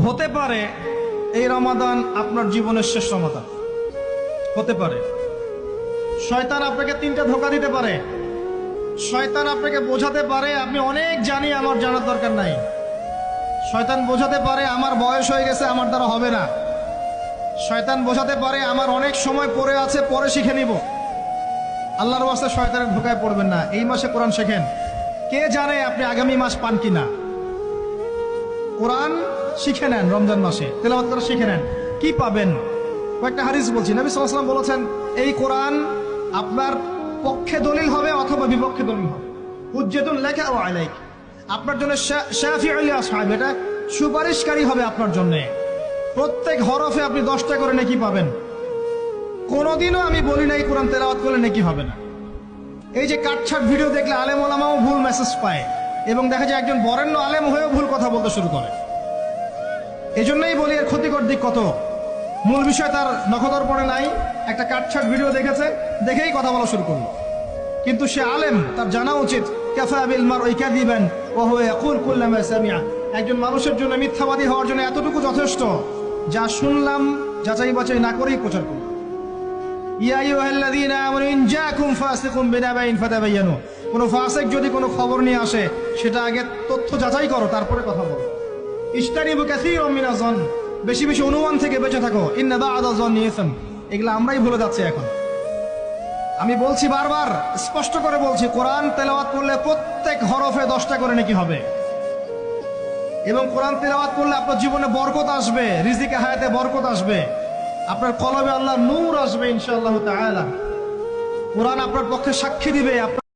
হতে পারে এই রমাদান আপনার জীবনের শেষ রমাদান হতে পারে। শয়তান আপনাকে তিনটা ধোঁকা দিতে পারে। শয়তান আপনাকে বোঝাতে পারে আপনি অনেক জানি, আমার জানার দরকার নাই। শয়তান বোঝাতে পারে আমার বয়স হয়ে গেছে, আমার দ্বারা হবে না। শয়তান বোঝাতে পারে আমার অনেক সময় পড়ে আছে, পরে শিখে নিব। আল্লাহর ওয়াস্তে শয়তানের ধোঁকায় পড়বেন না। এই মাসে কোরআন শেখেন, কে জানে আপনি আগামী মাস পান কিনা। কোরআন শিখে নেন, রমজান মাসে তেলাওয়াত করে শিখে নেন, কি পাবেন। কয়েকটা হাদিস বলছি। নবী সাল্লাল্লাহু আলাইহি ওয়াসাল্লাম বলেছেন, এই কোরআন আপনার পক্ষে দলিল হবে অথবা বিপক্ষে দলিল হবে। হুজ্জাতুন লাকা ওয়া আলাইক, আপনার জন্য শাফিউল লিআসহাব, এটা সুপারিশকারী হবে আপনার জন্য। প্রত্যেক হরফে আপনি 10টা করে নেকি পাবেন। কোনোদিনও আমি বলি নাই কোরআন তেলাওয়াত করলে নেকি হবে না। এই যে কাটছাট ভিডিও দেখলে আলেম ওলামাও ভুল মেসেজ পায়, এবং দেখা যায় একজন বরেণ্য আলেম হয়েও ভুল কথা বলতে শুরু করে। এই জন্যই বলি এর ক্ষতিকর দিক কত। মূল বিষয় তার নখদর্পণে নাই, একটা কাটছাট ভিডিও দেখেছে, দেখেই কথা বলা শুরু করলো। কিন্তু সে আলেম, তার জানা উচিত কাফা বিল মারই কাযিবান ওয়া হুয়া ইয়াকুল কুল্লামা সামিআ। একজন মানুষের জন্য মিথ্যাবাদী হওয়ার জন্য এতটুকু যথেষ্ট, যা শুনলাম যাচাই বাছাই না করেই প্রচার করুন। ইয়া আইয়ুহাল্লাযীনা আমানু ইন জাআকুম ফাসিকুম বিনাবাইন ফাতাবায়ানু, কোন ফাসিক যদি কোনো খবর নিয়ে আসে সেটা আগে তথ্য যাচাই করো, তারপরে কথা বলো। ইজতানিবু কাসীরাম মিনাজ যন, বেশি বেশি অনুমান থেকে বেঁচে থাকো। ইন্না বা'দা যন্নি ইসম, এগুলো আমরাই ভুলে যাচ্ছি এখন। আমি বলছি বারবার, স্পষ্ট করে বলছি, কোরআন তেলাওয়াত করলে প্রত্যেক হরফে 10টা করে নেকি হবে। এবং কোরআন তেলাওয়াত করলে আপনার জীবনে বরকত আসবে, রিজিকে হায়াতে বরকত আসবে, আপনার কলবে আল্লাহর নূর আসবে ইনশাআল্লাহ তাআলা। কোরআন আপনার পক্ষে সাক্ষী দিবে আপনার